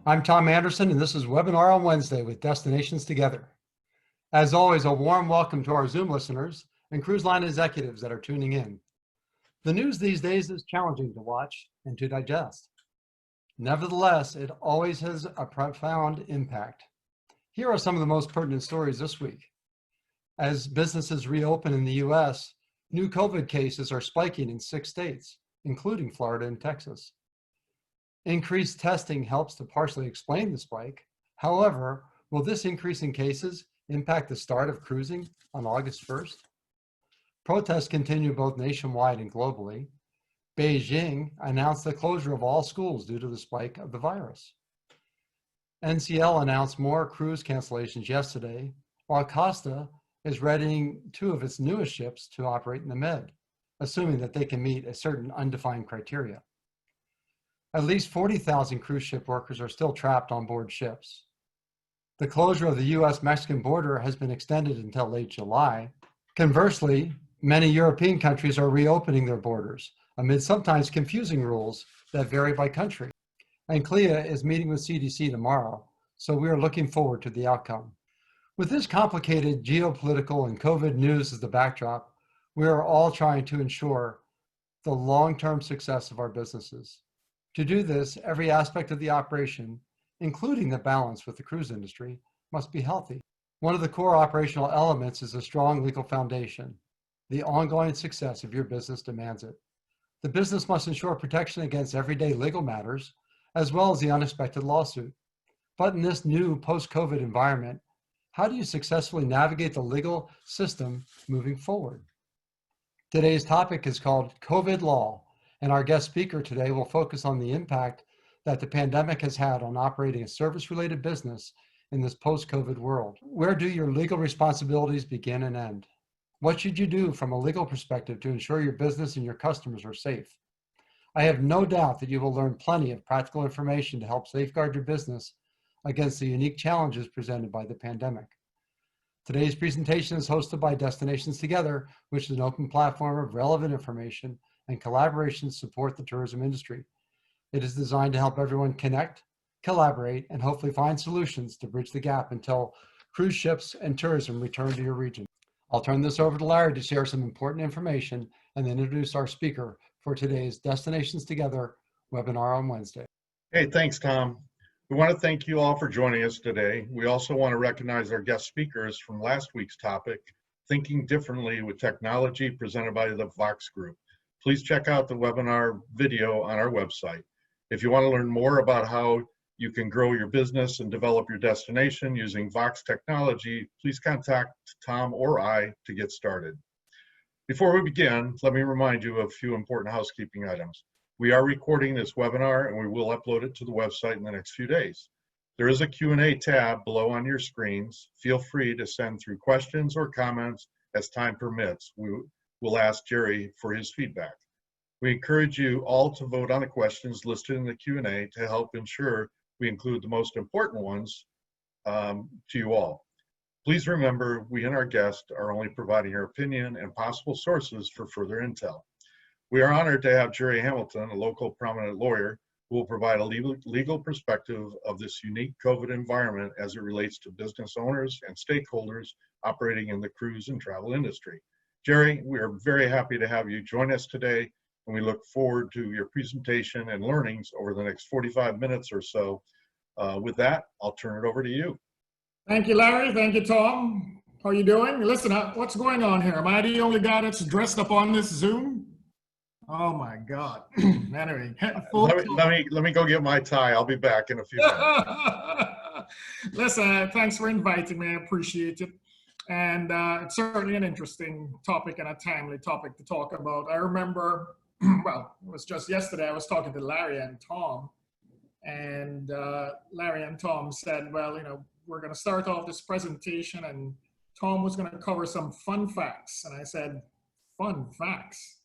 I'm Tom Anderson, and this is Webinar on Wednesday with Destinations Together. As always, a warm welcome to our Zoom listeners and cruise line executives that are tuning in. The news these days is challenging to watch and to digest. Nevertheless, it always has a profound impact. Here are some of the most pertinent stories this week. As businesses reopen in the US, new COVID cases are spiking in 6 states, including Florida and Texas. Increased testing helps to partially explain the spike. However, will this increase in cases impact the start of cruising on August 1st? Protests continue both nationwide and globally. Beijing announced the closure of all schools due to the spike of the virus. NCL announced more cruise cancellations yesterday, while Costa is readying 2 of its newest ships to operate in the Med, assuming that they can meet a certain undefined criteria. At least 40,000 cruise ship workers are still trapped on board ships. The closure of the US-Mexican border has been extended until late July. Conversely, many European countries are reopening their borders amid sometimes confusing rules that vary by country. And CLIA is meeting with CDC tomorrow, so we are looking forward to the outcome. With this complicated geopolitical and COVID news as the backdrop, we are all trying to ensure the long-term success of our businesses. To do this, every aspect of the operation, including the balance with the cruise industry, must be healthy. One of the core operational elements is a strong legal foundation. The ongoing success of your business demands it. The business must ensure protection against everyday legal matters, as well as the unexpected lawsuit. But in this new post-COVID environment, how do you successfully navigate the legal system moving forward? Today's topic is called COVID Law, and our guest speaker today will focus on the impact that the pandemic has had on operating a service-related business in this post-COVID world. Where do your legal responsibilities begin and end? What should you do from a legal perspective to ensure your business and your customers are safe? I have no doubt that you will learn plenty of practical information to help safeguard your business against the unique challenges presented by the pandemic. Today's presentation is hosted by Destinations Together, which is an open platform of relevant information and collaboration to support the tourism industry. It is designed to help everyone connect, collaborate, and hopefully find solutions to bridge the gap until cruise ships and tourism return to your region. I'll turn this over to Larry to share some important information and then introduce our speaker for today's Destinations Together webinar on Wednesday. Hey, thanks, Tom. We want to thank you all for joining us today. We also want to recognize our guest speakers from last week's topic, Thinking Differently with Technology, presented by the Vox Group. Please check out the webinar video on our website. If you want to learn more about how you can grow your business and develop your destination using Vox technology, please contact Tom or I to get started. Before we begin, let me remind you of a few important housekeeping items. We are recording this webinar and we will upload it to the website in the next few days. There is a Q&A tab below on your screens. Feel free to send through questions or comments as time permits. We'll ask Jerry for his feedback. We encourage you all to vote on the questions listed in the Q&A to help ensure we include the most important ones to you all. Please remember, we and our guests are only providing our opinion and possible sources for further intel. We are honored to have Jerry Hamilton, a local prominent lawyer, who will provide a legal perspective of this unique COVID environment as it relates to business owners and stakeholders operating in the cruise and travel industry. Jerry, we are very happy to have you join us today, and we look forward to your presentation and learnings over the next 45 minutes or so. With that, I'll turn it over to you. Thank you, Larry. Thank you, Tom. How are you doing? Listen, what's going on here? Am I the only guy that's dressed up on this Zoom? Oh my God. Anyway, let me go get my tie. I'll be back in a few minutes. Listen, thanks for inviting me. I appreciate it. And it's certainly an interesting topic and a timely topic to talk about. I remember, well, it was just yesterday, I was talking to Larry and Tom, and Larry and Tom said, well, you know, we're going to start off this presentation and Tom was going to cover some fun facts. And I said, fun facts?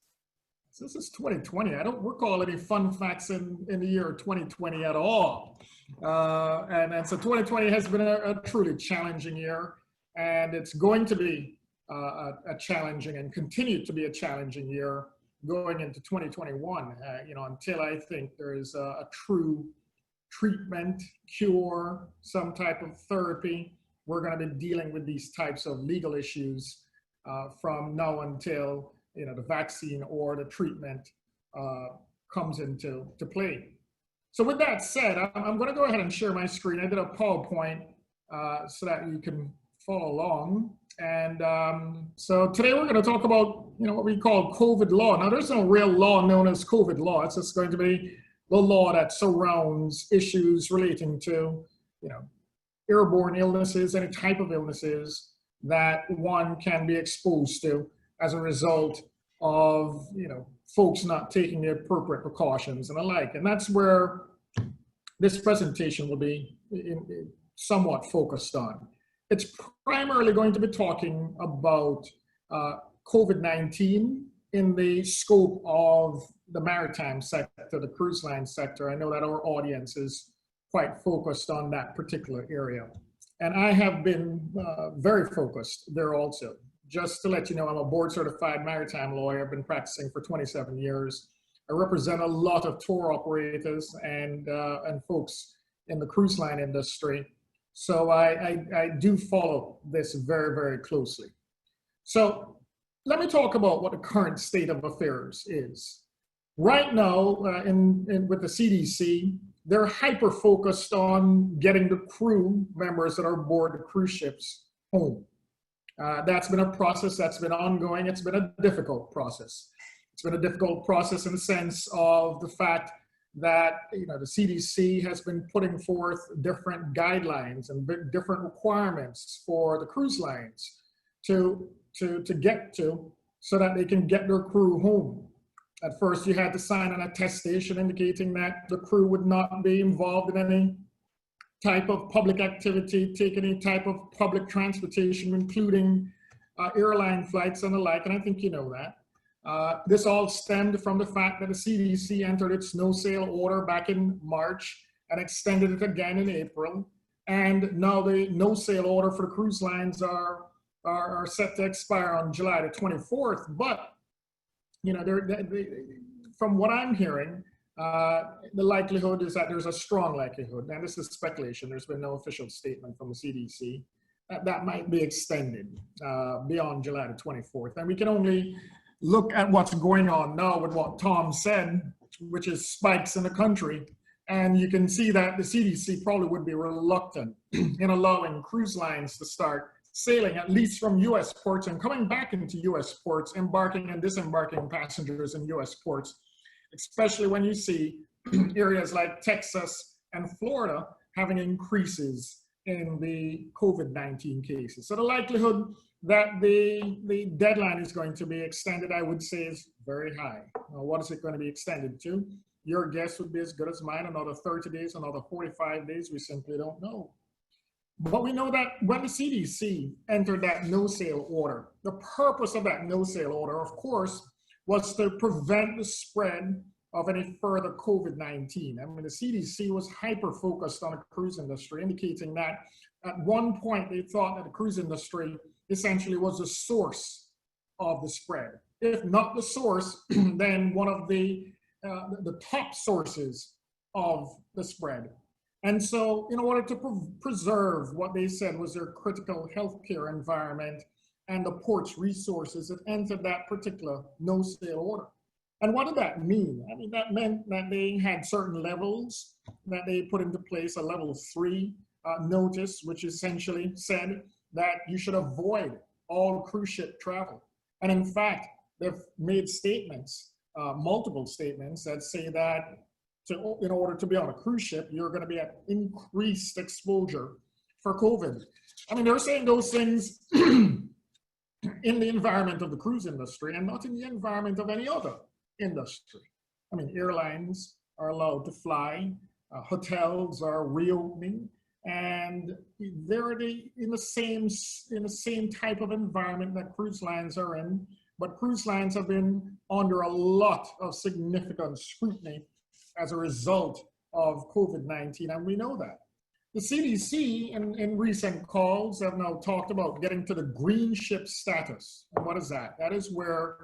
So this is 2020. I don't recall any fun facts in the year 2020 at all. And so 2020 has been a truly challenging year, and it's going to be a challenging and continue to be a challenging year going into 2021, you know, until I think there is a true treatment, cure, some type of therapy. We're going to be dealing with these types of legal issues from now until the vaccine or the treatment comes into play. So with that said, I'm going to go ahead and share my screen. I did a PowerPoint so that you can follow along. And so today we're going to talk about what we call COVID law. Now there's no real law known as COVID law. It's just going to be the law that surrounds issues relating to airborne illnesses, any type of illnesses that one can be exposed to as a result of folks not taking the appropriate precautions and the like. And that's where this presentation will be somewhat focused on. It's primarily going to be talking about COVID-19 in the scope of the maritime sector, the cruise line sector. I know that our audience is quite focused on that particular area. And I have been very focused there also. Just to let you know, I'm a board certified maritime lawyer. I've been practicing for 27 years. I represent a lot of tour operators and folks in the cruise line industry. So I do follow this very, very closely. So let me talk about what the current state of affairs is. Right now, with the CDC, they're hyper-focused on getting the crew members that are aboard the cruise ships home. That's been a process that's been ongoing. It's been a difficult process. It's been a difficult process in the sense of the fact that the CDC has been putting forth different guidelines and different requirements for the cruise lines to get to so that they can get their crew home. At first, you had to sign an attestation indicating that the crew would not be involved in any type of public activity, take any type of public transportation, including airline flights and the like, and I think you know that. This all stemmed from the fact that the CDC entered its no-sail order back in March and extended it again in April. And now the no-sail order for the cruise lines are set to expire on July the 24th. But, from what I'm hearing, the likelihood is that there's a strong likelihood, and this is speculation, there's been no official statement from the CDC, that might be extended beyond July the 24th. And we can only look at what's going on now with what Tom said, which is spikes in the country. And you can see that the CDC probably would be reluctant in allowing cruise lines to start sailing, at least from US ports and coming back into US ports, embarking and disembarking passengers in US ports, especially when you see areas like Texas and Florida having increases in the COVID-19 cases. So the likelihood that the deadline is going to be extended, I would say, is very high. Now, what is it going to be extended to? Your guess would be as good as mine. Another 30 days, another 45 days, we simply don't know. But we know that when the CDC entered that no-sail order, the purpose of that no-sail order, of course, was to prevent the spread of any further COVID-19. I mean, the CDC was hyper-focused on the cruise industry, indicating that at one point they thought that the cruise industry essentially was the source of the spread. If not the source, then one of the top sources of the spread. And so in order to preserve what they said was their critical healthcare environment and the port's resources, it entered that particular no-sail order. And what did that mean? I mean, that meant that they had certain levels that they put into place, a level 3 notice, which essentially said that you should avoid all cruise ship travel. And in fact, they've made statements, multiple statements that say that in order to be on a cruise ship, you're going to be at increased exposure for COVID. I mean, they're saying those things in the environment of the cruise industry and not in the environment of any other industry. I mean, airlines are allowed to fly, hotels are reopening, and they're in the same type of environment that cruise lines are in. But cruise lines have been under a lot of significant scrutiny as a result of COVID-19, and we know that. The CDC in recent calls have now talked about getting to the green ship status. And what is that? That is where,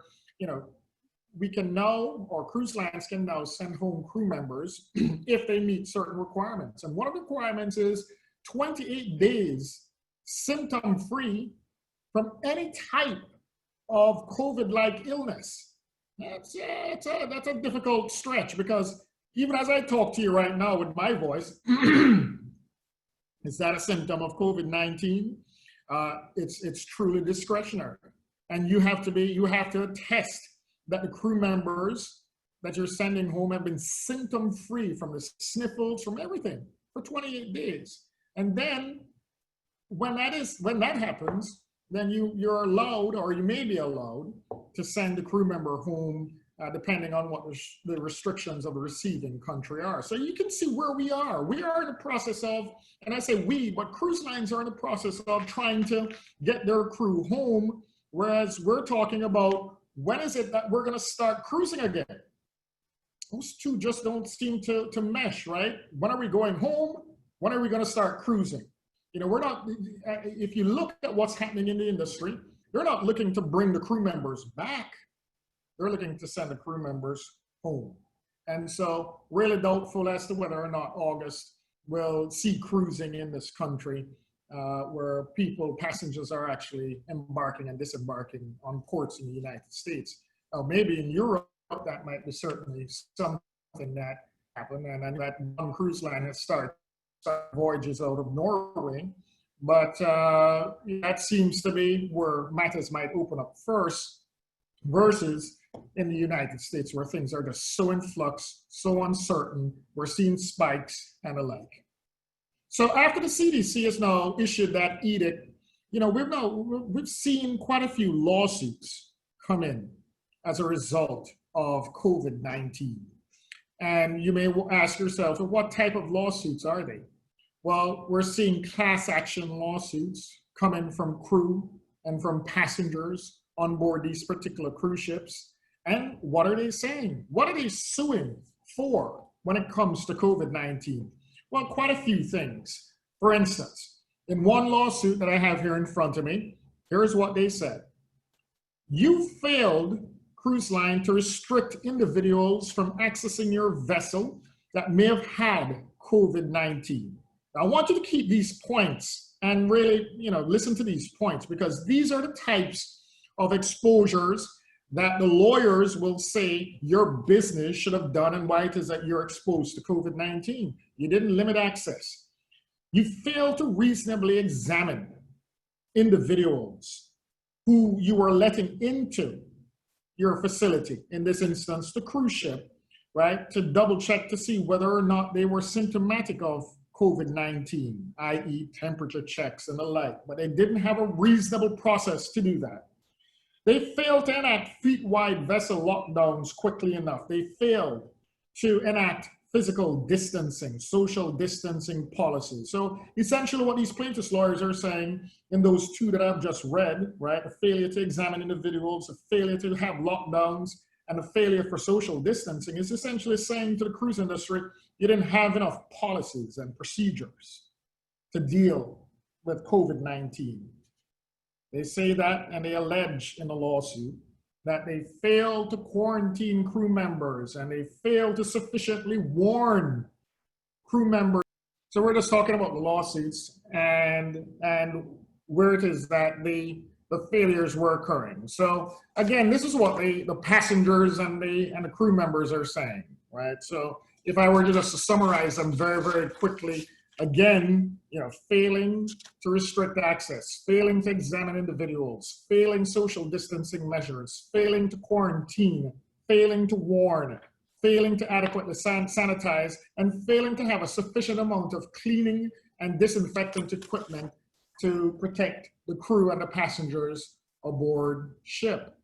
we can now, or cruise lines can now send home crew members if they meet certain requirements. And one of the requirements is 28 days symptom-free from any type of COVID-like illness. That's a difficult stretch, because even as I talk to you right now with my voice, is that a symptom of COVID-19? It's truly discretionary. And you have to attest that the crew members that you're sending home have been symptom-free from the sniffles, from everything, for 28 days. And then when that happens, then you're allowed, or you may be allowed, to send the crew member home, depending on what the restrictions of the receiving country are. So you can see where we are. We are in the process of, and I say we, but cruise lines are in the process of trying to get their crew home, whereas we're talking about, when is it that we're going to start cruising again? Those two just don't seem to mesh, right? When are we going home? When are we going to start cruising? You know, we're not, if you look at what's happening in the industry, they're not looking to bring the crew members back. They're looking to send the crew members home. And so really doubtful as to whether or not August will see cruising in this country, where passengers are actually embarking and disembarking on ports in the United States. Maybe in Europe, that might be certainly something that happened. And that one cruise line has started voyages out of Norway. But that seems to be where matters might open up first, versus in the United States, where things are just so in flux, so uncertain. We're seeing spikes and the like. So after the CDC has now issued that edict, you know, we've seen quite a few lawsuits come in as a result of COVID-19. And you may ask yourself, well, what type of lawsuits are they? Well, we're seeing class action lawsuits coming from crew and from passengers on board these particular cruise ships. And what are they saying? What are they suing for when it comes to COVID-19? Well, quite a few things. For instance, in one lawsuit that I have here in front of me, here's what they said. You failed, cruise line, to restrict individuals from accessing your vessel that may have had COVID-19. I want you to keep these points and really, you know, listen to these points, because these are the types of exposures that the lawyers will say your business should have done, and why it is that you're exposed to COVID-19. You didn't limit access. You failed to reasonably examine individuals who you were letting into your facility, in this instance, the cruise ship, right, to double check to see whether or not they were symptomatic of COVID-19, i.e. temperature checks and the like, but they didn't have a reasonable process to do that. They failed to enact fleet-wide vessel lockdowns quickly enough. They failed to enact physical distancing, social distancing policies. So essentially what these plaintiffs' lawyers are saying in those two that I've just read, right, a failure to examine individuals, a failure to have lockdowns, and a failure for social distancing, is essentially saying to the cruise industry, you didn't have enough policies and procedures to deal with COVID-19. They say that, and they allege in the lawsuit that they failed to quarantine crew members, and they failed to sufficiently warn crew members. So we're just talking about the lawsuits and where it is that the failures were occurring. So again, this is what the passengers and the crew members are saying, right? So if I were to just summarize them very, very quickly, again, you know, failing to restrict access, failing to examine individuals, failing social distancing measures, failing to quarantine, failing to warn, failing to adequately sanitize, and failing to have a sufficient amount of cleaning and disinfectant equipment to protect the crew and the passengers aboard ship.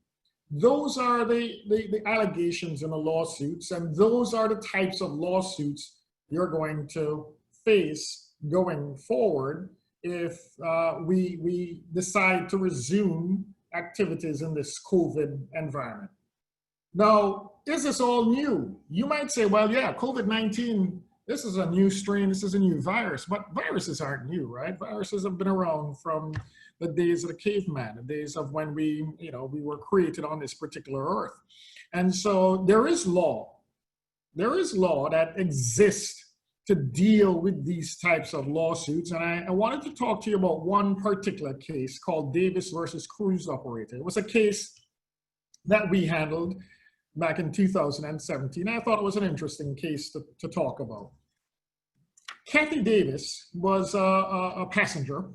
Those are the allegations in the lawsuits, and those are the types of lawsuits you're going to face going forward if we decide to resume activities in this COVID environment. Now, is this all new? You might say, well, yeah, COVID-19, this is a new strain, this is a new virus, but viruses aren't new, right? Viruses have been around from the days of the caveman, the days of when we were created on this particular earth. And so there is law. There is law that exists to deal with these types of lawsuits. And I wanted to talk to you about one particular case called Davis versus Cruz operator. It was a case that we handled back in 2017. I thought it was an interesting case to talk about. Kathy Davis was a passenger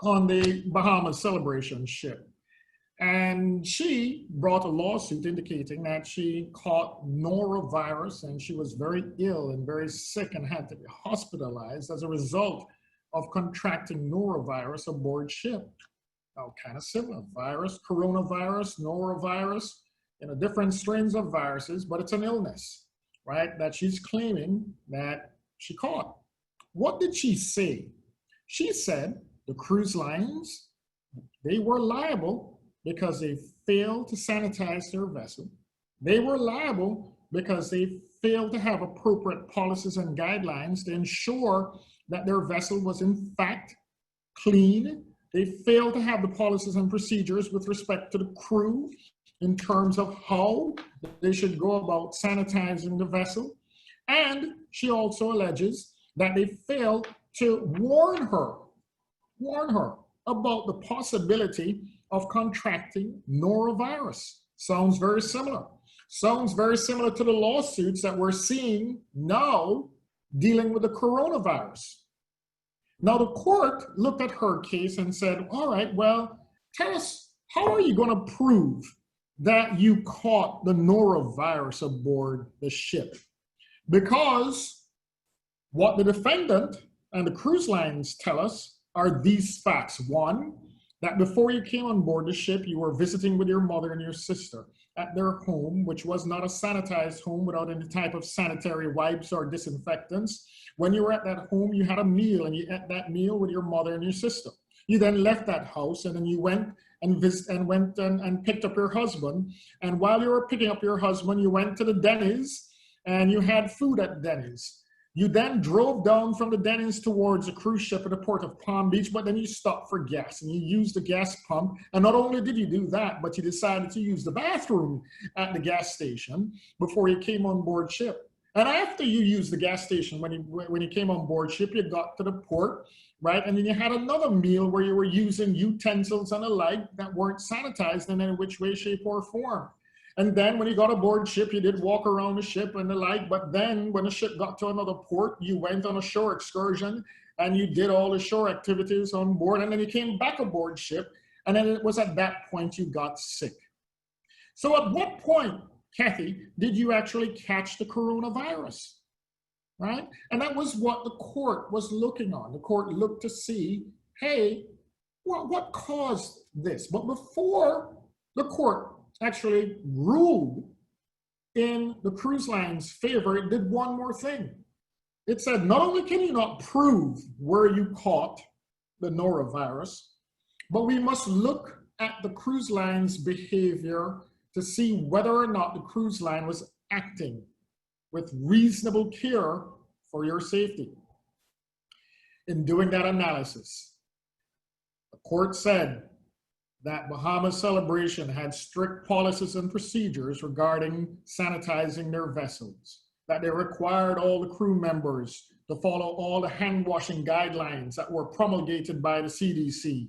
on the Bahamas Celebration ship. And she brought a lawsuit indicating that she caught norovirus and she was very ill and very sick and had to be hospitalized as a result of contracting norovirus aboard ship. Now, kind of similar, virus, coronavirus, norovirus, different strains of viruses, but it's an illness, right, that she's claiming that she caught. What did she say? She said the cruise lines, they were liable because they failed to sanitize their vessel. They were liable because they failed to have appropriate policies and guidelines to ensure that their vessel was in fact clean. They failed to have the policies and procedures with respect to the crew in terms of how they should go about sanitizing the vessel. And she also alleges that they failed to warn her about the possibility of contracting norovirus. Sounds very similar. Sounds very similar to the lawsuits that we're seeing now dealing with the coronavirus. Now the court looked at her case and said, all right, well, tell us, how are you going to prove that you caught the norovirus aboard the ship? Because what the defendant and the cruise lines tell us are these facts. One, that before you came on board the ship, you were visiting with your mother and your sister at their home, which was not a sanitized home without any type of sanitary wipes or disinfectants. When you were at that home, you had a meal and you ate that meal with your mother and your sister. You then left that house and then you went and picked up your husband. And while you were picking up your husband, you went to the Denny's and you had food at Denny's. You then drove down from the Denny's towards a cruise ship at the port of Palm Beach, but then you stopped for gas and you used the gas pump. And not only did you do that, but you decided to use the bathroom at the gas station before you came on board ship. And after you used the gas station, when you came on board ship, you got to the port, right? And then you had another meal where you were using utensils and the like that weren't sanitized in any which way, shape, or form. And then when you got aboard ship, you did walk around the ship and the like, but then when the ship got to another port, you went on a shore excursion and you did all the shore activities on board, and then you came back aboard ship, and then it was at that point you got sick. So at what point, Kathy, did you actually catch the coronavirus, right? And that was what the court was looking on. The court looked to see, hey, what caused this? But before the court actually ruled in the cruise line's favor, it did one more thing. It said, not only can you not prove where you caught the norovirus, but we must look at the cruise line's behavior to see whether or not the cruise line was acting with reasonable care for your safety. In doing that analysis, the court said that Bahamas Celebration had strict policies and procedures regarding sanitizing their vessels, that they required all the crew members to follow all the hand washing guidelines that were promulgated by the CDC.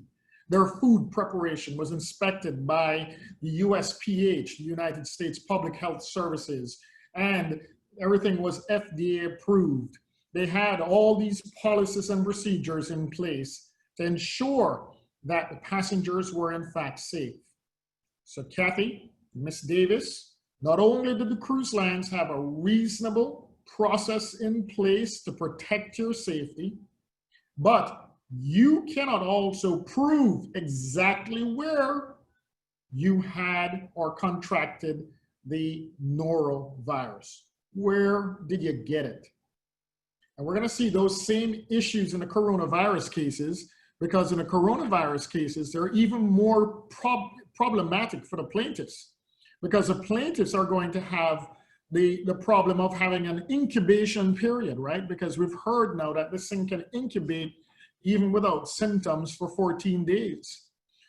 Their food preparation was inspected by the USPH, the United States Public Health Services, and everything was FDA approved. They had all these policies and procedures in place to ensure that the passengers were in fact safe. So Kathy, Miss Davis, not only did the cruise lines have a reasonable process in place to protect your safety, but you cannot also prove exactly where you had or contracted the norovirus. Where did you get it? And we're going to see those same issues in the coronavirus cases, because in the coronavirus cases, they're even more problematic for the plaintiffs, because the plaintiffs are going to have the problem of having an incubation period, right? Because we've heard now that this thing can incubate even without symptoms for 14 days.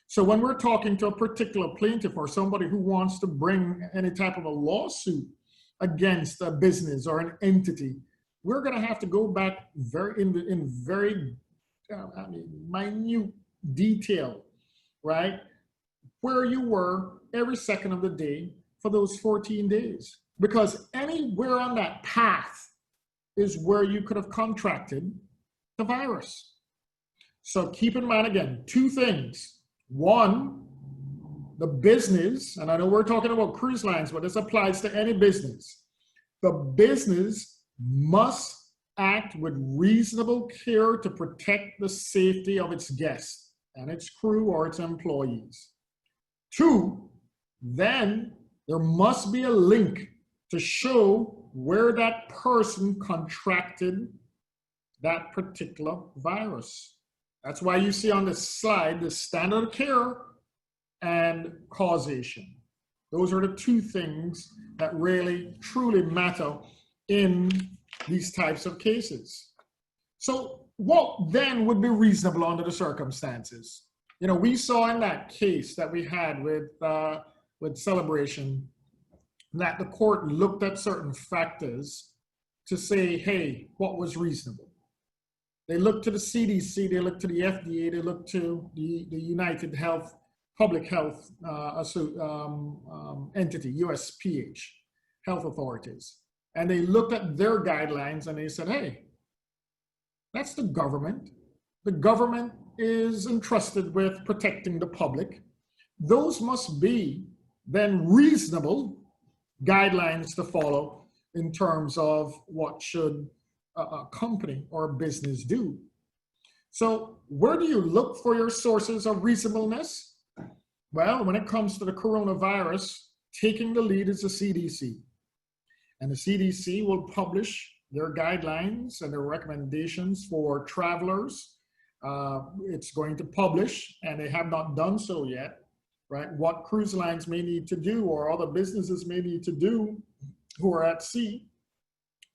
So when we're talking to a particular plaintiff or somebody who wants to bring any type of a lawsuit against a business or an entity, we're going to have to go back in very minute detail, right? Where you were every second of the day for those 14 days. Because anywhere on that path is where you could have contracted the virus. So keep in mind, again, two things. One, the business, and I know we're talking about cruise lines, but this applies to any business. The business must act with reasonable care to protect the safety of its guests and its crew or its employees. Two, then there must be a link to show where that person contracted that particular virus. That's why you see on this slide the standard of care and causation. Those are the two things that really, truly matter in these types of cases. So what then would be reasonable under the circumstances? You know, we saw in that case that we had with Celebration that the court looked at certain factors to say, hey, what was reasonable? They looked to the CDC, they looked to the FDA, they looked to the United Health, Public Health entity, USPH, health authorities. And they looked at their guidelines and they said, hey, that's the government. The government is entrusted with protecting the public. Those must be then reasonable guidelines to follow in terms of what should a company or a business do. So where do you look for your sources of reasonableness? Well, when it comes to the coronavirus, taking the lead is the CDC. And the CDC will publish their guidelines and their recommendations for travelers. It's going to publish, and they have not done so yet, right, what cruise lines may need to do or other businesses may need to do who are at sea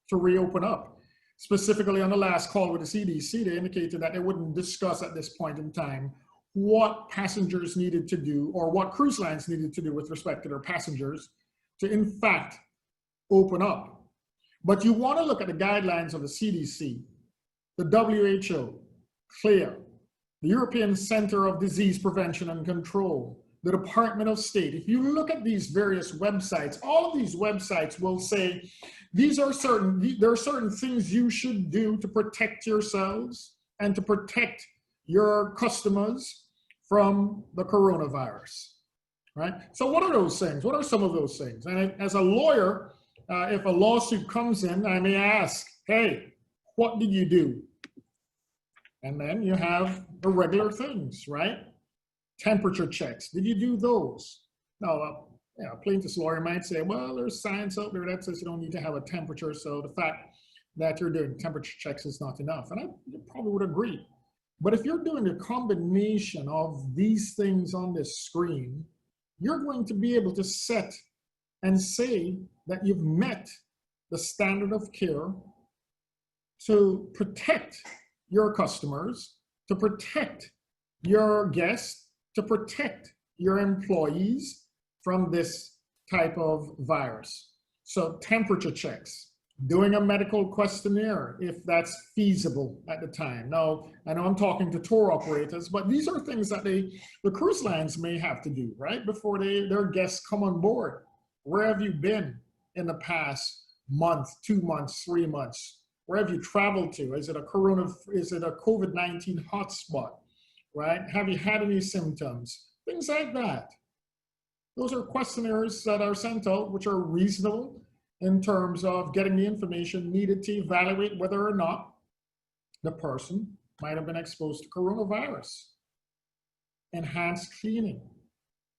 to reopen up. Specifically on the last call with the CDC, they indicated that they wouldn't discuss at this point in time what passengers needed to do or what cruise lines needed to do with respect to their passengers to in fact open up. But you want to look at the guidelines of the CDC, the WHO, CLIA, the European Center of Disease Prevention and Control, the Department of State. If you look at these various websites, all of these websites will say, there are certain things you should do to protect yourselves and to protect your customers from the coronavirus, right? So what are those things? What are some of those things? And as a lawyer, if a lawsuit comes in, I may ask, hey, what did you do? And then you have the regular things, right? Temperature checks, did you do those? Now, a plaintiff's lawyer might say, well, there's science out there that says you don't need to have a temperature, so the fact that you're doing temperature checks is not enough. And I probably would agree. But if you're doing a combination of these things on this screen, you're going to be able to set and say that you've met the standard of care to protect your customers, to protect your guests, to protect your employees from this type of virus. So temperature checks, doing a medical questionnaire if that's feasible at the time. Now, I know I'm talking to tour operators, but these are things that the cruise lines may have to do, right? Before their guests come on board. Where have you been in the past month, 2 months, 3 months? Where have you traveled to? Is it a COVID-19 hotspot, right? Have you had any symptoms? Things like that. Those are questionnaires that are sent out, which are reasonable in terms of getting the information needed to evaluate whether or not the person might have been exposed to coronavirus. Enhanced cleaning.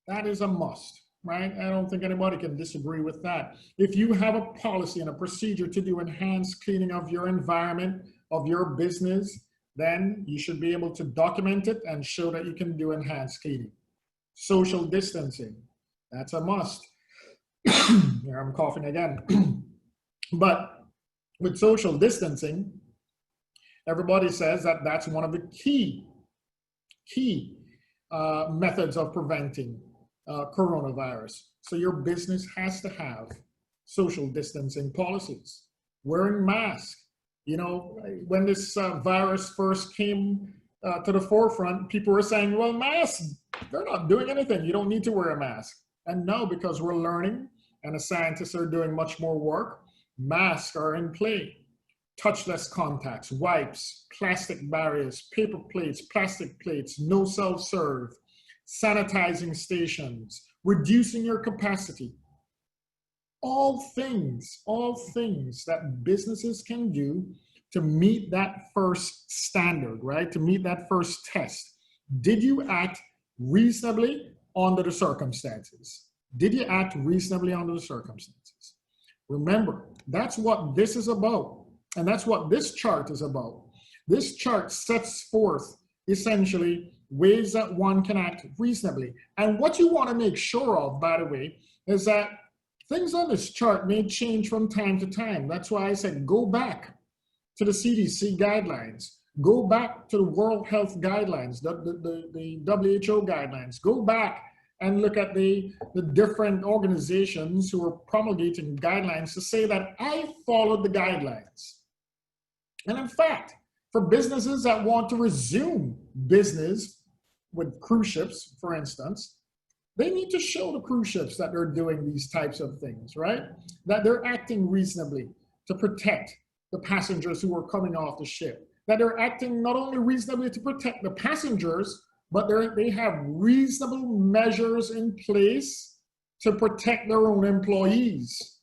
That is a must. Right? I don't think anybody can disagree with that. If you have a policy and a procedure to do enhanced cleaning of your environment, of your business, then you should be able to document it and show that you can do enhanced cleaning. Social distancing, that's a must. Here I'm coughing again. But with social distancing, Everybody says that that's one of the key methods of preventing coronavirus. So your business has to have social distancing policies, wearing masks. You know, when this virus first came to the forefront, people were saying, well, masks, they're not doing anything. You don't need to wear a mask. And now, because we're learning and the scientists are doing much more work, masks are in play. Touchless contacts, wipes, plastic barriers, paper plates, plastic plates, no self-serve, sanitizing stations, reducing your capacity. All things that businesses can do to meet that first standard, right? To meet that first test. Did you act reasonably under the circumstances? Did you act reasonably under the circumstances? Remember, that's what this is about. And that's what this chart is about. This chart sets forth essentially ways that one can act reasonably. And what you want to make sure of, by the way, is that things on this chart may change from time to time. That's why I said go back to the CDC guidelines, go back to the World Health Guidelines, the WHO guidelines, go back and look at the different organizations who are promulgating guidelines to say that I followed the guidelines. And in fact, for businesses that want to resume business with cruise ships, for instance, they need to show the cruise ships that they're doing these types of things, right? That they're acting reasonably to protect the passengers who are coming off the ship. That they're acting not only reasonably to protect the passengers, but they have reasonable measures in place to protect their own employees.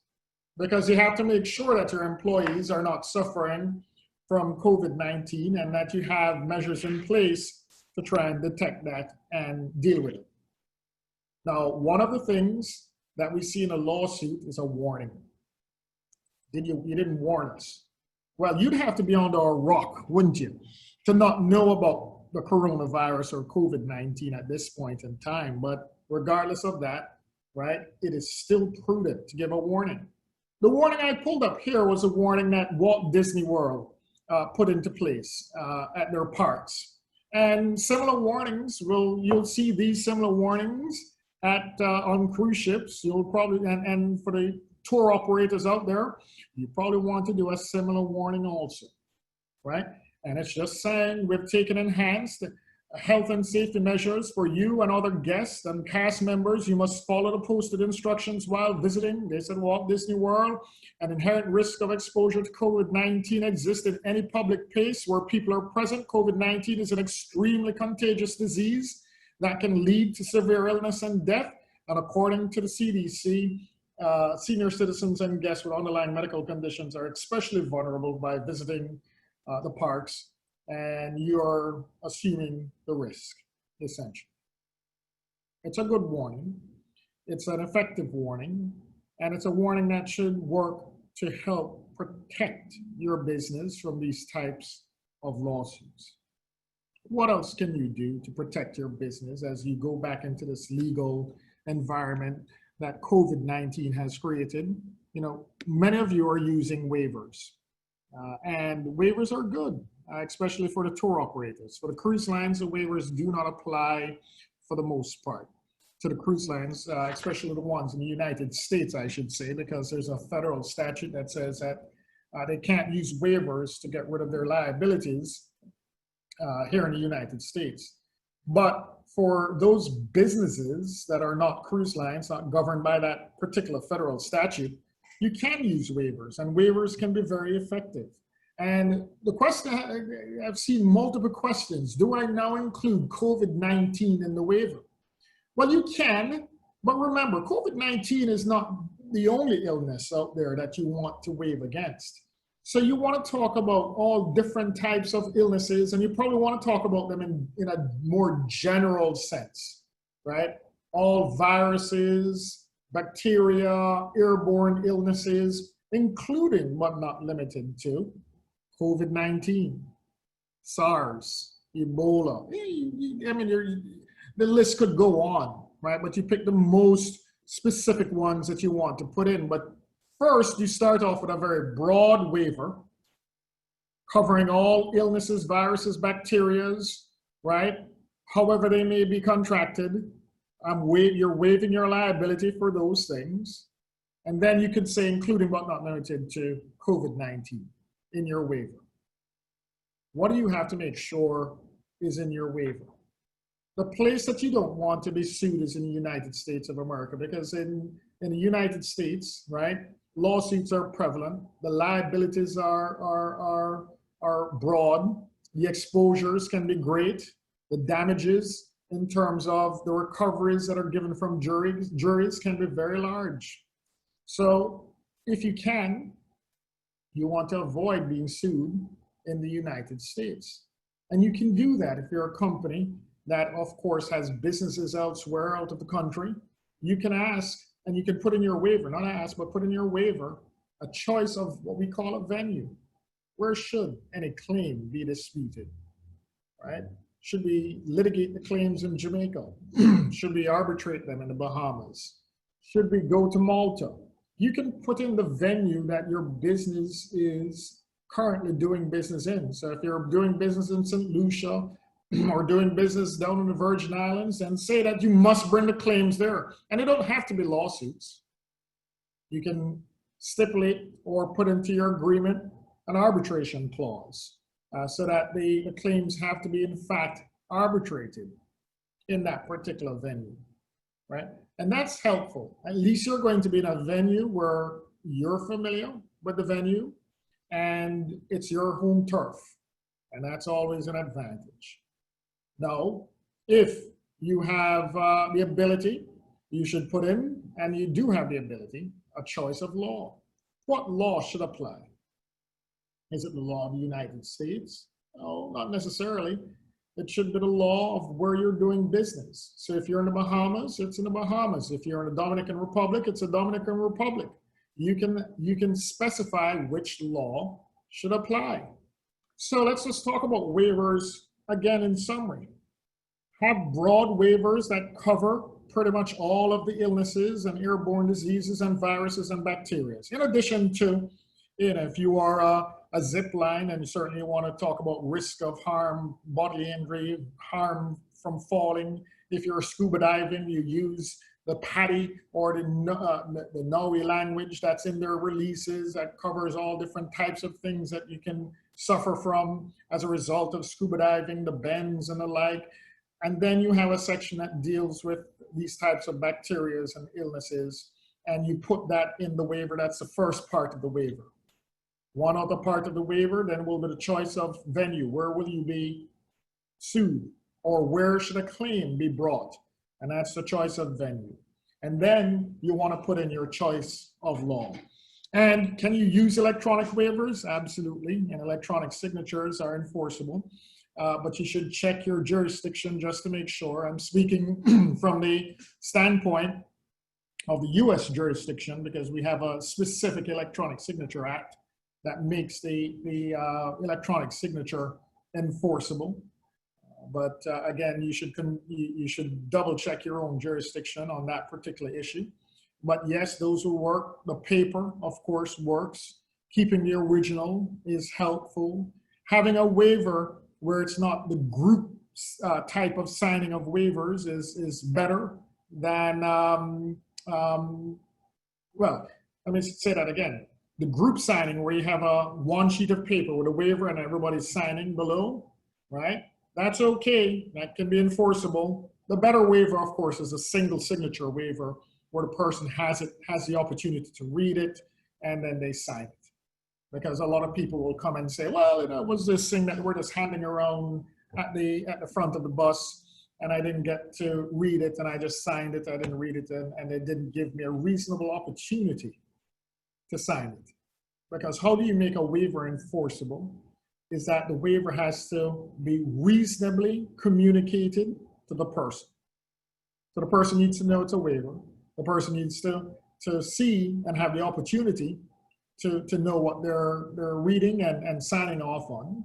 Because you have to make sure that your employees are not suffering from COVID-19 and that you have measures in place to try and detect that and deal with it. Now, one of the things that we see in a lawsuit is a warning. You didn't warn us. Well, you'd have to be under a rock, wouldn't you, to not know about the coronavirus or COVID-19 at this point in time. But regardless of that, right, it is still prudent to give a warning. The warning I pulled up here was a warning that Walt Disney World put into place at their parks. And similar warnings, you'll see these similar warnings on cruise ships. You'll probably, and for the tour operators out there, you probably want to do a similar warning also, right? And it's just saying we've taken enhanced health and safety measures for you and other guests and cast members. You must follow the posted instructions while visiting. They said Walt Disney World. An inherent risk of exposure to COVID-19 exists in any public place where people are present. COVID-19 is an extremely contagious disease that can lead to severe illness and death. And according to the CDC, senior citizens and guests with underlying medical conditions are especially vulnerable by visiting the parks, and you're assuming the risk, essentially. It's a good warning. It's an effective warning, and it's a warning that should work to help protect your business from these types of lawsuits. What else can you do to protect your business as you go back into this legal environment that COVID-19 has created? You know, many of you are using waivers, and waivers are good, especially for the tour operators. For the cruise lines, the waivers do not apply for the most part to the cruise lines, especially the ones in the United States, I should say, because there's a federal statute that says that they can't use waivers to get rid of their liabilities here in the United States. But for those businesses that are not cruise lines, not governed by that particular federal statute, you can use waivers, and waivers can be very effective. And the question, I've seen multiple questions. Do I now include COVID-19 in the waiver? Well, you can, but remember, COVID-19 is not the only illness out there that you want to waive against. So you want to talk about all different types of illnesses, and you probably want to talk about them in a more general sense, right? All viruses, bacteria, airborne illnesses, including but not limited to COVID-19, SARS, Ebola. I mean, the list could go on, right? But you pick the most specific ones that you want to put in. But first, you start off with a very broad waiver, covering all illnesses, viruses, bacterias, right? However they may be contracted. You're waiving your liability for those things. And then you could say including but not limited to COVID-19 in your waiver. What do you have to make sure is in your waiver? The place that you don't want to be sued is in the United States of America, because in the United States, right, lawsuits are prevalent. The liabilities are broad. The exposures can be great. The damages in terms of the recoveries that are given from juries can be very large. So if you can, you want to avoid being sued in the United States. And you can do that if you're a company that, of course, has businesses elsewhere out of the country. You can ask, and you can put in your waiver, not ask, but put in your waiver, a choice of what we call a venue. Where should any claim be disputed, right? Should we litigate the claims in Jamaica? Should we arbitrate them in the Bahamas? Should we go to Malta? You can put in the venue that your business is currently doing business in. So if you're doing business in St. Lucia or doing business down in the Virgin Islands, and say that you must bring the claims there. And they don't have to be lawsuits. You can stipulate or put into your agreement an arbitration clause so that the claims have to be in fact arbitrated in that particular venue, right? And that's helpful. At least you're going to be in a venue where you're familiar with the venue and it's your home turf. And that's always an advantage. Now, if you have the ability, you should put in, and you do have the ability, a choice of law. What law should apply? Is it the law of the United States? No, not necessarily. It should be the law of where you're doing business. So if you're in the Bahamas, it's in the Bahamas. If you're in the Dominican Republic, it's a Dominican Republic. You can specify which law should apply. So let's just talk about waivers again in summary. Have broad waivers that cover pretty much all of the illnesses and airborne diseases and viruses and bacteria. In addition to, if you are a zip line and you certainly want to talk about risk of harm, bodily injury, harm from falling. If you're scuba diving, you use the PADI or the Waiver language that's in their releases that covers all different types of things that you can suffer from as a result of scuba diving, the bends and the like. And then you have a section that deals with these types of bacteria and illnesses, and you put that in the waiver. That's the first part of the waiver. One other part of the waiver then will be the choice of venue. Where will you be sued? Or where should a claim be brought? And that's the choice of venue. And then you want to put in your choice of law. And can you use electronic waivers? Absolutely. And electronic signatures are enforceable. But you should check your jurisdiction just to make sure. I'm speaking from the standpoint of the US jurisdiction because we have a specific Electronic Signature Act that makes the electronic signature enforceable. But again, you should double check your own jurisdiction on that particular issue. But yes, those who work, the paper, of course, works. Keeping the original is helpful. Having a waiver where it's not the group type of signing of waivers is better than, well, let me say that again. The group signing where you have one sheet of paper with a waiver and everybody's signing below, right? That's okay, that can be enforceable. The better waiver, of course, is a single signature waiver where the person has the opportunity to read it and then they sign it. Because a lot of people will come and say, well, it was this thing that we're just handing around at the front of the bus and I didn't get to read it and I just signed it, I didn't read it, and they didn't give me a reasonable opportunity to sign it. Because how do you make a waiver enforceable? Is that the waiver has to be reasonably communicated to the person. So the person needs to know it's a waiver. The person needs to see and have the opportunity to know what they're reading and signing off on.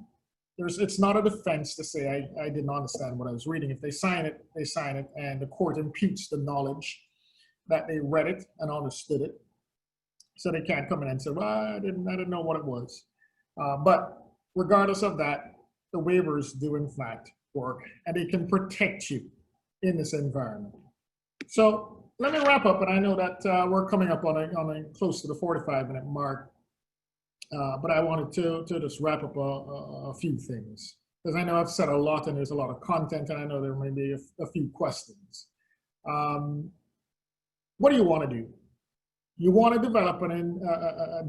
It's not a defense to say, I didn't understand what I was reading. If they sign it, they sign it, and the court imputes the knowledge that they read it and understood it. So they can't come in and say, well, I didn't know what it was. But regardless of that, the waivers do in fact work, and they can protect you in this environment. So let me wrap up, and I know that we're coming up on a close to the 45-minute mark, but I wanted to just wrap up a few things, because I know I've said a lot and there's a lot of content, and I know there may be a few questions. What do you want to do? You want to develop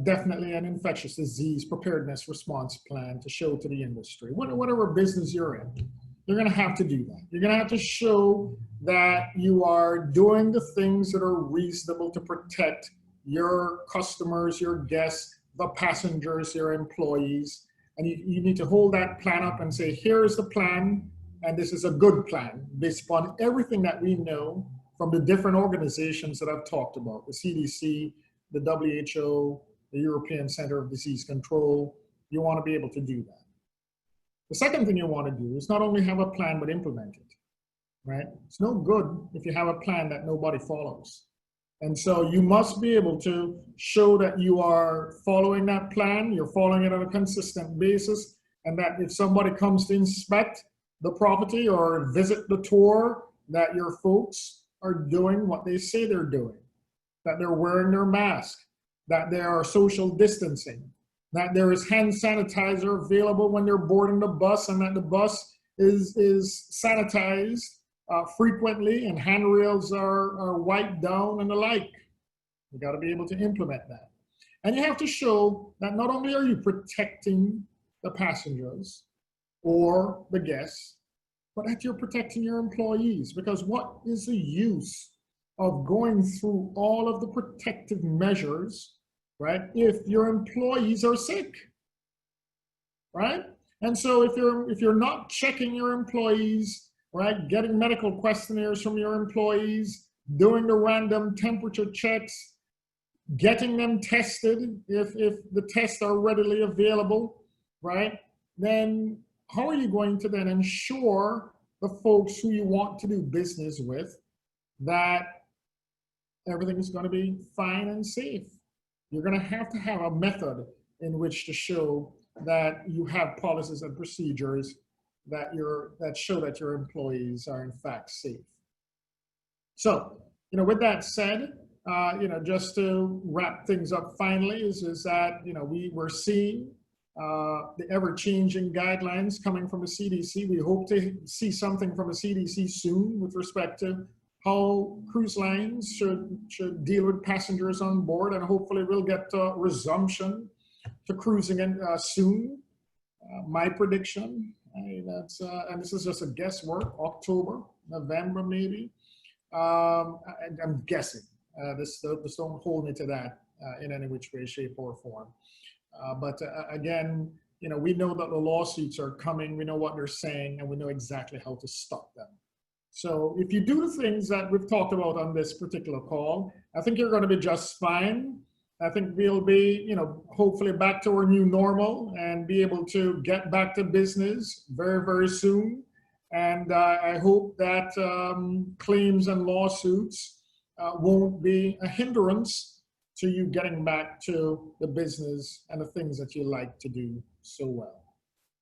definitely an infectious disease preparedness response plan to show to the industry. Whatever business you're in, you're going to have to do that. You're going to have to show that you are doing the things that are reasonable to protect your customers, your guests, the passengers, your employees. And you need to hold that plan up and say, here's the plan, and this is a good plan based upon everything that we know from the different organizations that I've talked about, the CDC, the WHO, the European Center of Disease Control. You want to be able to do that. The second thing you want to do is not only have a plan, but implement it, right? It's no good if you have a plan that nobody follows. And so you must be able to show that you are following that plan, you're following it on a consistent basis, and that if somebody comes to inspect the property or visit the tour, that your folks are doing what they say they're doing, that they're wearing their mask, that they are social distancing, that there is hand sanitizer available when they're boarding the bus, and that the bus is sanitized frequently, and handrails are wiped down and the like. You got to be able to implement that. And you have to show that not only are you protecting the passengers or the guests, but that you're protecting your employees. Because what is the use of going through all of the protective measures, right, if your employees are sick, right? And so if you're not checking your employees, right, getting medical questionnaires from your employees, doing the random temperature checks, getting them tested if the tests are readily available, right, then how are you going to then ensure the folks who you want to do business with that everything is going to be fine and safe? You're going to have a method in which to show that you have policies and procedures that show that your employees are in fact safe. So, with that said, just to wrap things up finally is that, we're seeing the ever-changing guidelines coming from the CDC. We hope to see something from the CDC soon with respect to how cruise lines should deal with passengers on board, and hopefully we'll get a resumption to cruising soon. My prediction, and this is just a guesswork, October, November maybe. I'm guessing. This don't hold me to that in any which way, shape, or form. But again, we know that the lawsuits are coming, we know what they're saying, and we know exactly how to stop them. So if you do the things that we've talked about on this particular call, I think you're going to be just fine. I think we'll be, hopefully back to our new normal and be able to get back to business very, very soon. And I hope that claims and lawsuits won't be a hindrance to you getting back to the business and the things that you like to do so well.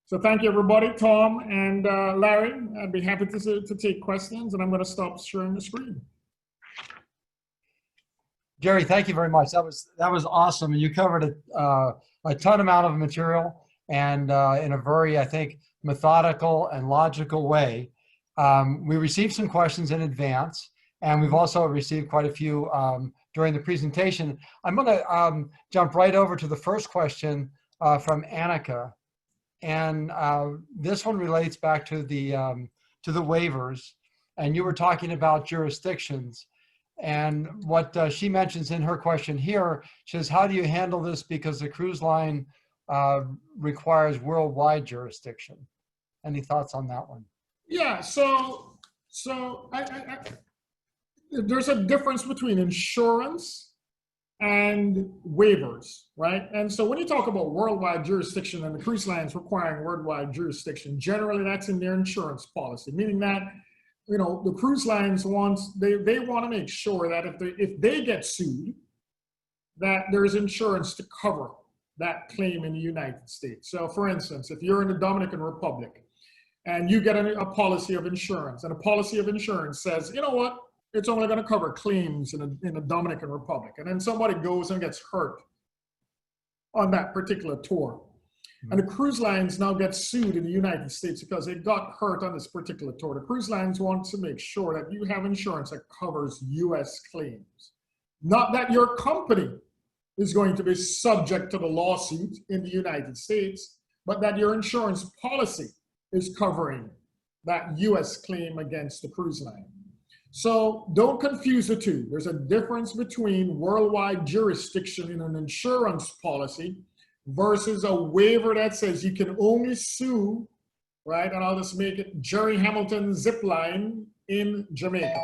So thank you, everybody. Tom and Larry, I'd be happy to take questions, and I'm going to stop sharing the screen. Jerry, thank you very much. That was awesome. You covered a ton amount of material, and in a very, I think, methodical and logical way. We received some questions in advance, and we've also received quite a few during the presentation. I'm going to jump right over to the first question from Annika, and this one relates back to the waivers, and you were talking about jurisdictions. And what she mentions in her question here, she says, how do you handle this because the cruise line requires worldwide jurisdiction? Any thoughts on that one? Yeah, so there's a difference between insurance and waivers, right? And so when you talk about worldwide jurisdiction and the cruise lines requiring worldwide jurisdiction, generally that's in their insurance policy, meaning that the cruise lines they want to make sure that if they get sued, that there's insurance to cover that claim in the United States. So for instance, if you're in the Dominican Republic and you get a policy of insurance, and a policy of insurance says, you know what, it's only going to cover claims in the Dominican Republic, and then somebody goes and gets hurt on that particular tour. And the cruise lines now get sued in the United States because they got hurt on this particular tour. The cruise lines want to make sure that you have insurance that covers US claims. Not that your company is going to be subject to the lawsuit in the United States, but that your insurance policy is covering that US claim against the cruise line. So don't confuse the two. There's a difference between worldwide jurisdiction in an insurance policy versus a waiver that says you can only sue, right? And I'll just make it Jerry Hamilton zip line in Jamaica,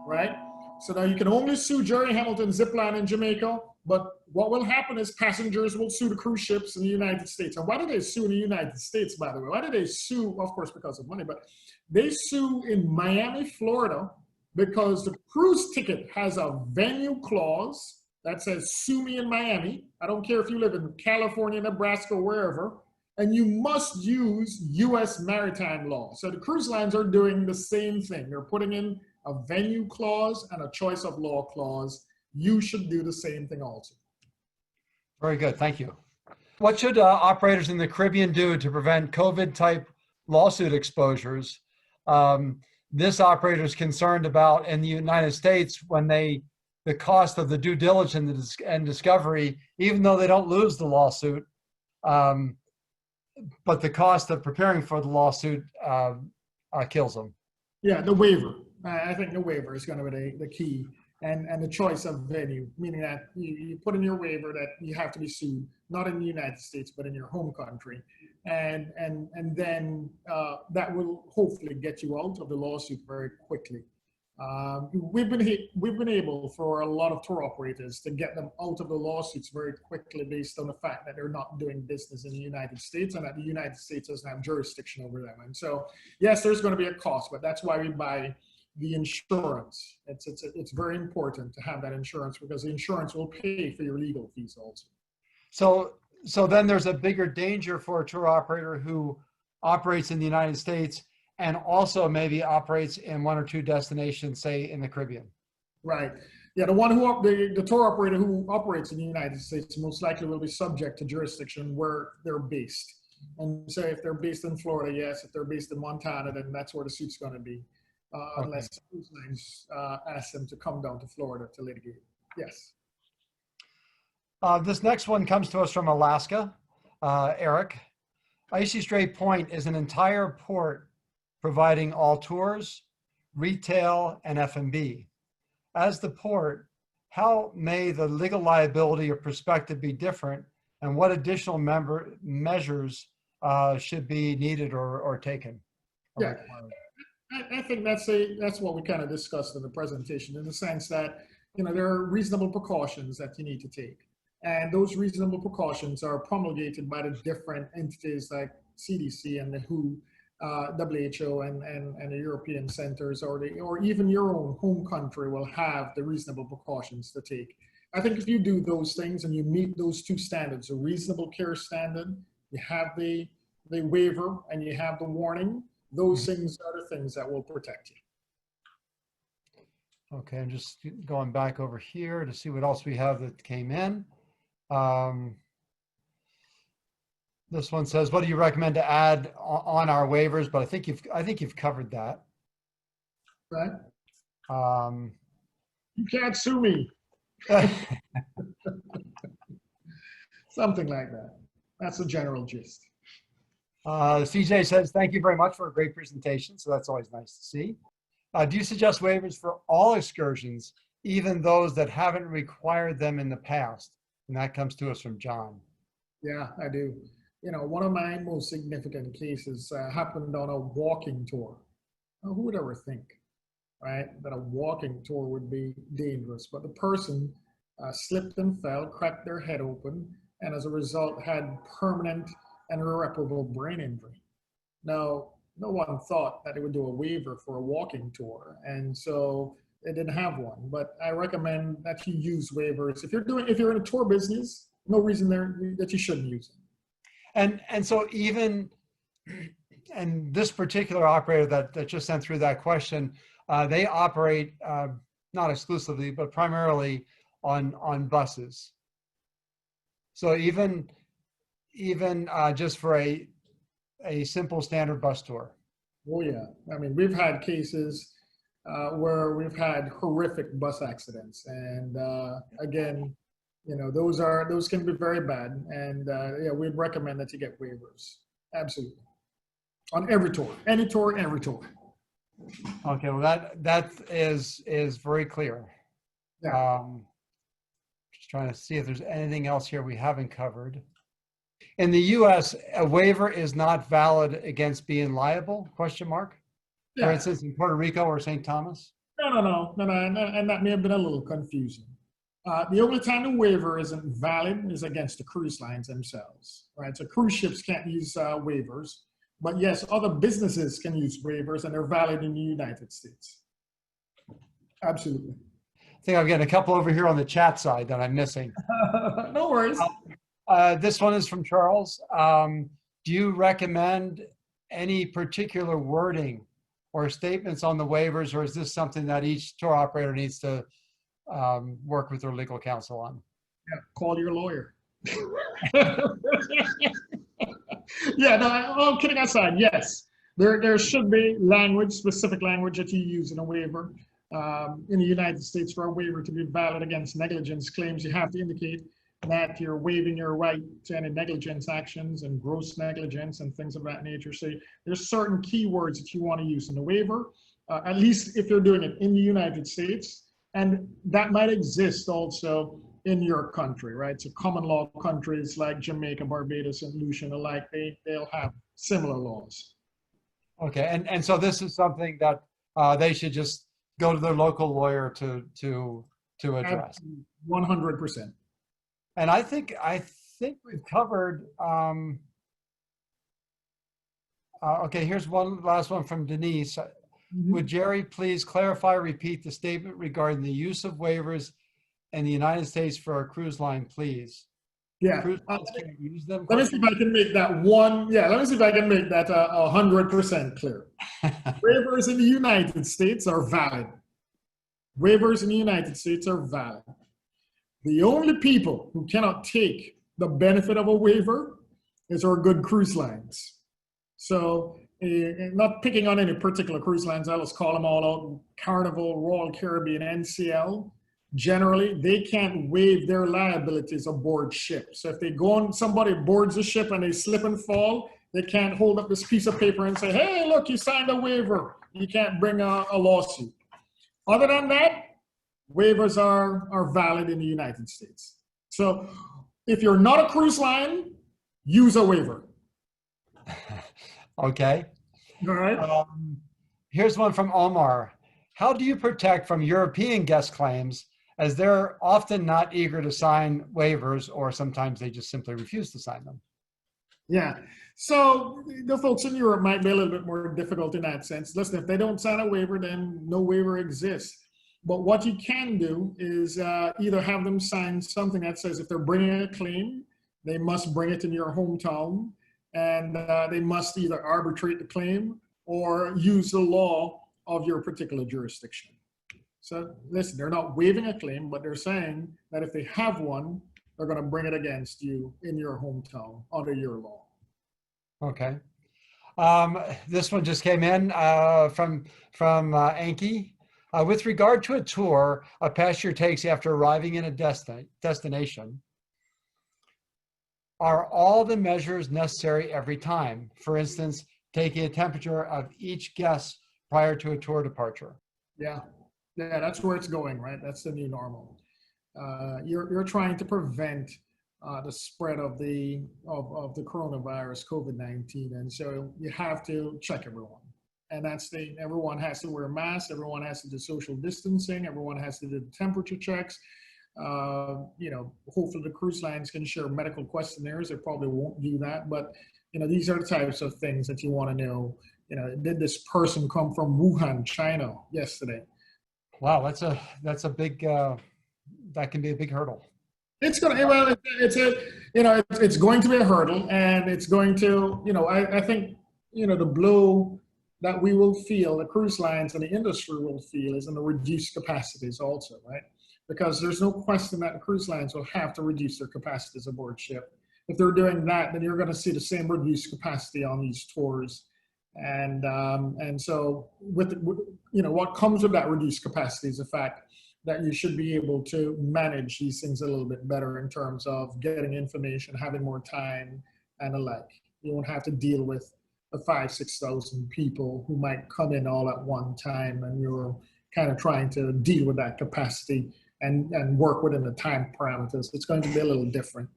right? So now you can only sue Jerry Hamilton zip line in Jamaica, but what will happen is passengers will sue the cruise ships in the United States. And why do they sue in the United States, by the way? Why do they sue? Of course, because of money, but they sue in Miami, Florida, because the cruise ticket has a venue clause that says, sue me in Miami. I don't care if you live in California, Nebraska, wherever, and you must use US maritime law. So the cruise lines are doing the same thing. They're putting in a venue clause and a choice of law clause. You should do the same thing also. Very good, thank you. What should operators in the Caribbean do to prevent COVID-type lawsuit exposures? This operator is concerned about in the United States when the cost of the due diligence and discovery, even though they don't lose the lawsuit, but the cost of preparing for the lawsuit kills them. Yeah, the waiver. I think the waiver is going to be the key, and the choice of venue, meaning that you put in your waiver that you have to be sued, not in the United States, but in your home country. And then that will hopefully get you out of the lawsuit very quickly. We've been able for a lot of tour operators to get them out of the lawsuits very quickly based on the fact that they're not doing business in the United States and that the United States doesn't have jurisdiction over them. And so, yes, there's going to be a cost, but that's why we buy the insurance. It's very important to have that insurance because the insurance will pay for your legal fees also. So then there's a bigger danger for a tour operator who operates in the United States and also maybe operates in one or two destinations, say in the Caribbean. Right. Yeah, the tour operator who operates in the United States most likely will be subject to jurisdiction where they're based. And say if they're based in Florida, yes. If they're based in Montana, then that's where the suit's going to be, unless cruise lines ask them to come down to Florida to litigate. Yes. This next one comes to us from Alaska. Eric, Icy Strait Point is an entire port providing all tours, retail, and F&B. As the port, how may the legal liability or perspective be different, and what additional measures should be needed or taken? Yeah, I think that's what we kind of discussed in the presentation, in the sense that there are reasonable precautions that you need to take. And those reasonable precautions are promulgated by the different entities like CDC and the WHO, WHO and the European centers, or even your own home country will have the reasonable precautions to take. I think if you do those things and you meet those two standards, a reasonable care standard, you have the waiver and you have the warning, those things are the things that will protect you. Okay, I'm just going back over here to see what else we have that came in. This one says, what do you recommend to add on our waivers? But I think you've covered that. Right. You can't sue me. Something like that. That's the general gist. CJ says, thank you very much for a great presentation. So that's always nice to see. Do you suggest waivers for all excursions, even those that haven't required them in the past? And that comes to us from John. Yeah, I do. One of my most significant cases happened on a walking tour. Now, who would ever think, right, that a walking tour would be dangerous? But the person slipped and fell, cracked their head open, and as a result had permanent and irreparable brain injury. Now, no one thought that they would do a waiver for a walking tour, and so they didn't have one. But I recommend that you use waivers. If you're in a tour business, no reason there that you shouldn't use it. And so even, and this particular operator that just sent through that question, they operate not exclusively, but primarily on buses. So even just for a simple standard bus tour. Oh yeah, I mean, we've had cases where we've had horrific bus accidents, and again, you know, those can be very bad, and yeah, we'd recommend that you get waivers, absolutely, on every tour, any tour, every tour. Okay, well that is very clear. Yeah. Just trying to see if there's anything else here we haven't covered. In the U.S., a waiver is not valid against being liable? Question mark. For Yeah. instance, in Puerto Rico or St. Thomas. No, and that may have been a little confusing. The only time the waiver isn't valid is against the cruise lines themselves, right? So cruise ships can't use waivers, but yes, other businesses can use waivers, and they're valid in the United States. Absolutely. I think I'm getting a couple over here on the chat side that I'm missing. No worries. This one is from Charles. Do you recommend any particular wording or statements on the waivers, or is this something that each tour operator needs to work with their legal counsel on? Yeah, call your lawyer. Yeah, no, all kidding aside, yes. There should be language, specific language that you use in a waiver. In the United States, for a waiver to be valid against negligence claims, you have to indicate that you're waiving your right to any negligence actions and gross negligence and things of that nature. So there's certain keywords that you want to use in the waiver, at least if you're doing it in the United States. And that might exist also in your country, right? So common law countries like Jamaica, Barbados, and Lucian alike, they'll have similar laws. Okay, and so this is something that they should just go to their local lawyer to address. 100%. And I think we've covered. Okay, here's one last one from Denise. Would Jerry please clarify, repeat the statement regarding the use of waivers in the United States for our cruise line, please? Yeah. Cruise lines can't use them. Let me see if I can make that one. Yeah, let me see if I can make that 100% clear. Waivers in the United States are valid. Waivers in the United States are valid. The only people who cannot take the benefit of a waiver is our good cruise lines. So not picking on any particular cruise lines, I'll just call them all out: Carnival, Royal Caribbean, NCL. Generally, they can't waive their liabilities aboard ship. So if they go on, somebody boards a ship and they slip and fall, they can't hold up this piece of paper and say, hey, look, you signed a waiver. You can't bring a lawsuit. Other than that, waivers are valid in the United States. So if you're not a cruise line, use a waiver. Okay. All right. Here's one from Omar. How do you protect from European guest claims, as they're often not eager to sign waivers, or sometimes they just simply refuse to sign them? Yeah. So the folks in Europe might be a little bit more difficult in that sense. Listen, if they don't sign a waiver, then no waiver exists. But what you can do is either have them sign something that says if they're bringing a claim, they must bring it in your hometown, and they must either arbitrate the claim or use the law of your particular jurisdiction. So listen, they're not waiving a claim, but they're saying that if they have one, they're going to bring it against you in your hometown under your law. Okay. This one just came in from Anki. With regard to a tour a passenger takes after arriving in a destination, are all the measures necessary every time? For instance, taking a temperature of each guest prior to a tour departure. Yeah, that's where it's going, right? That's the new normal. You're trying to prevent the spread of the coronavirus, COVID-19, and so you have to check everyone. And everyone has to wear masks, everyone has to do social distancing, everyone has to do temperature checks. Hopefully the cruise lines can share medical questionnaires. They probably won't do that, but these are the types of things that you want to know. Did this person come from Wuhan, China yesterday? Wow, that's a big, that can be a big hurdle. It's going to, well, it's a, you know, it's going to be a hurdle, and it's going to, you know, I think, you know, the blow that we will feel, the cruise lines and the industry will feel, is in the reduced capacities also, right? Because there's no question that the cruise lines will have to reduce their capacities aboard ship. If they're doing that, then you're going to see the same reduced capacity on these tours. And so you know, what comes with that reduced capacity is the fact that you should be able to manage these things a little bit better in terms of getting information, having more time, and the like. You won't have to deal with the 5,000-6,000 people who might come in all at one time, and you're kind of trying to deal with that capacity and work within the time parameters. It's going to be a little different.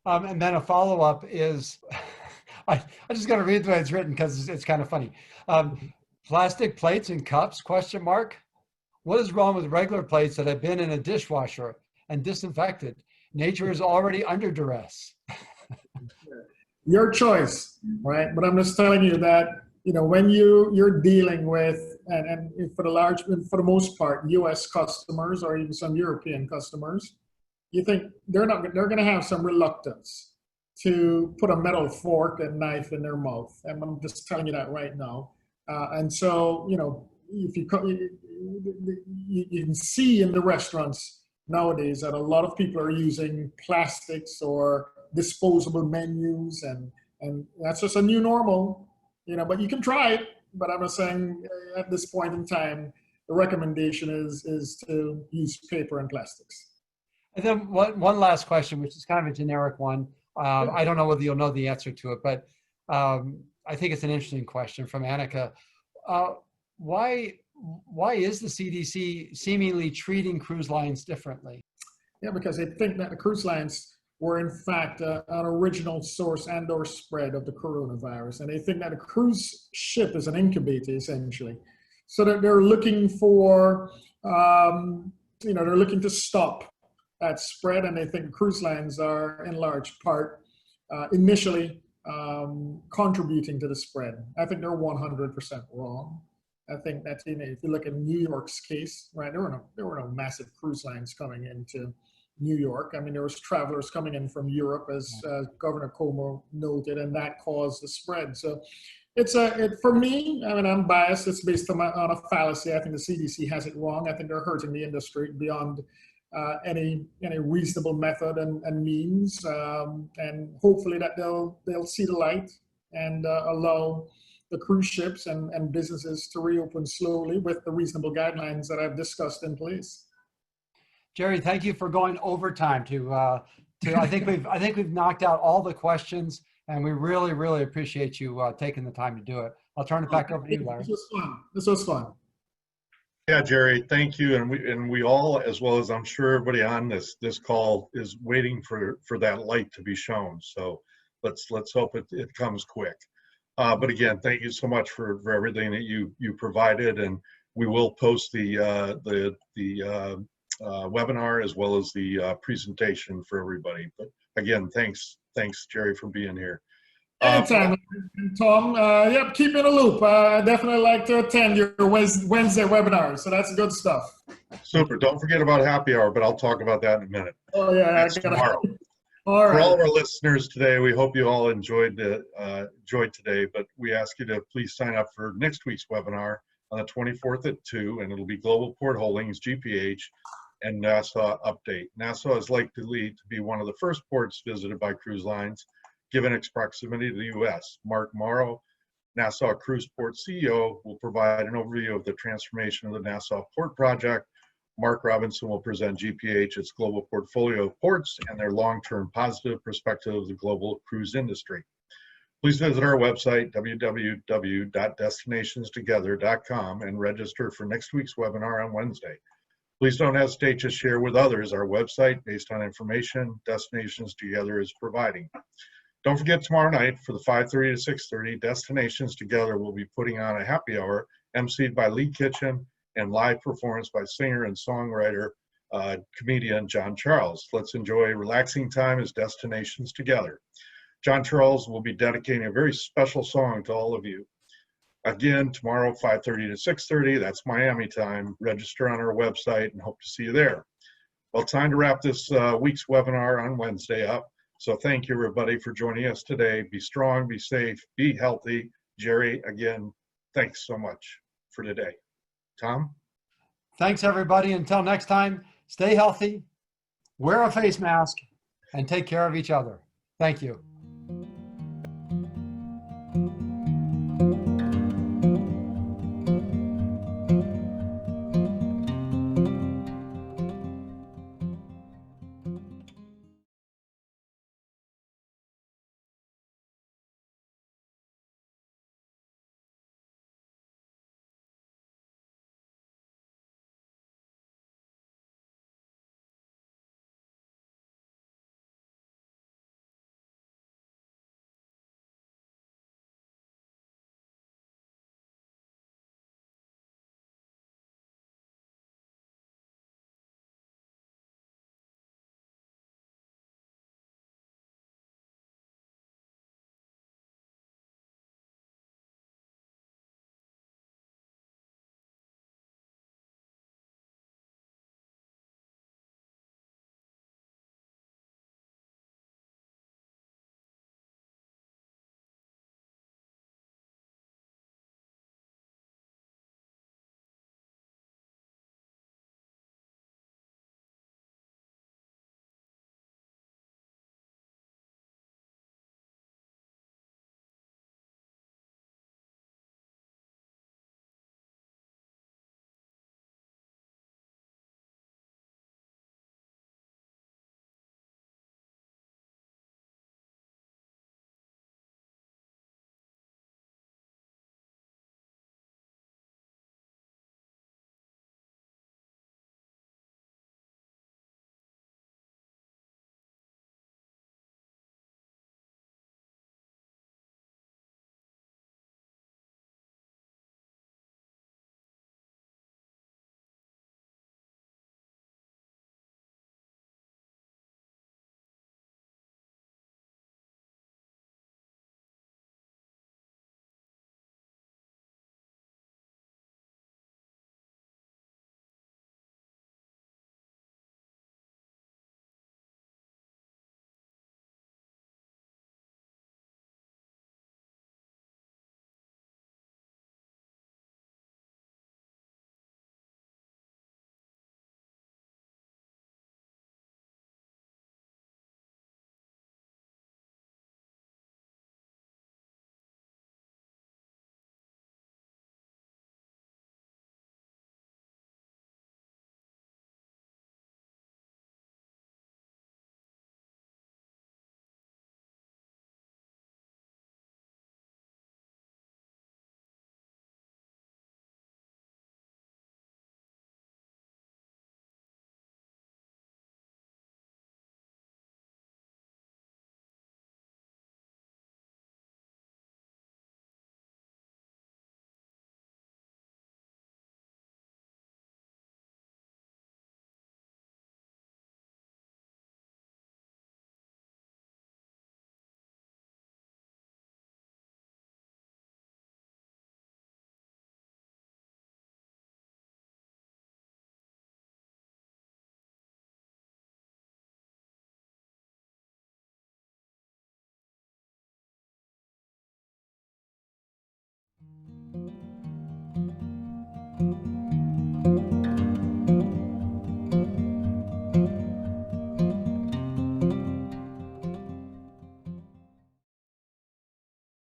And then a follow-up is, I just got to read the way it's written because it's kind of funny. Plastic plates and cups, question mark. What is wrong with regular plates that have been in a dishwasher and disinfected? Nature is already under duress. Your choice, right? But I'm just telling you that, you know, when you're dealing with, and for the most part, U.S. customers or even some European customers, you think they're going to have some reluctance to put a metal fork and knife in their mouth. And I'm just telling you that right now. And so, you know, if you can see in the restaurants nowadays that a lot of people are using plastics or disposable menus, and that's just a new normal, you know, but you can try it. But I'm just saying at this point in time, the recommendation is to use paper and plastics. And then one last question, which is kind of a generic one. I don't know whether you'll know the answer to it, but I think it's an interesting question from Annika. Why is the CDC seemingly treating cruise lines differently? Yeah, because they think that the cruise lines were in fact an original source and or spread of the coronavirus. And they think that a cruise ship is an incubator, essentially. So that they're looking for, you know, they're looking to stop that spread. And they think cruise lines are in large part initially contributing to the spread. I think they're 100% wrong. I think that, you know, if you look at New York's case, right, there were no massive cruise lines coming into New York. I mean, there was travelers coming in from Europe, as Governor Cuomo noted, and that caused the spread. So for me, I mean, I'm biased. It's based on a fallacy. I think the CDC has it wrong. I think they're hurting the industry beyond any reasonable method and means, and hopefully that they'll see the light and allow the cruise ships and businesses to reopen slowly with the reasonable guidelines that I've discussed in place. Jerry, thank you for going overtime I think we've knocked out all the questions, and we really, really appreciate you taking the time to do it. I'll turn it back over to you, Larry. This was fun. Yeah, Jerry, thank you. And we all, as well as I'm sure everybody on this call, is waiting for that light to be shown. So let's hope it comes quick. But again, thank you so much for everything that you provided, and we will post the webinar as well as the presentation for everybody. But again, thanks Jerry for being here. Anytime, Tom. Yep, keep me in the loop. I definitely like to attend your Wednesday webinar, so that's good stuff. Super. Don't forget about happy hour, but I'll talk about that in a minute. Oh yeah, that's tomorrow. All right. For all of our listeners today, we hope you all enjoyed today, but we ask you to please sign up for next week's webinar on the 24th at 2, and it'll be Global Port Holdings, GPH, and Nassau update. Nassau is likely to be one of the first ports visited by cruise lines, given its proximity to the U.S. Mark Morrow, Nassau Cruise Port CEO, will provide an overview of the transformation of the Nassau Port Project. Mark Robinson will present GPH, its global portfolio of ports, and their long-term positive perspective of the global cruise industry. Please visit our website, www.destinationstogether.com, and register for next week's webinar on Wednesday. Please don't hesitate to share with others our website based on information Destinations Together is providing. Don't forget tomorrow night for the 5:30 to 6:30, Destinations Together will be putting on a happy hour emceed by Lee Kitchen and live performance by singer and songwriter, comedian John Charles. Let's enjoy a relaxing time as Destinations Together. John Charles will be dedicating a very special song to all of you. Again, tomorrow, 5:30 to 6:30, that's Miami time. Register on our website and hope to see you there. Well, time to wrap this week's webinar on Wednesday up. So thank you, everybody, for joining us today. Be strong, be safe, be healthy. Jerry, again, thanks so much for today. Tom? Thanks, everybody. Until next time, stay healthy, wear a face mask, and take care of each other. Thank you.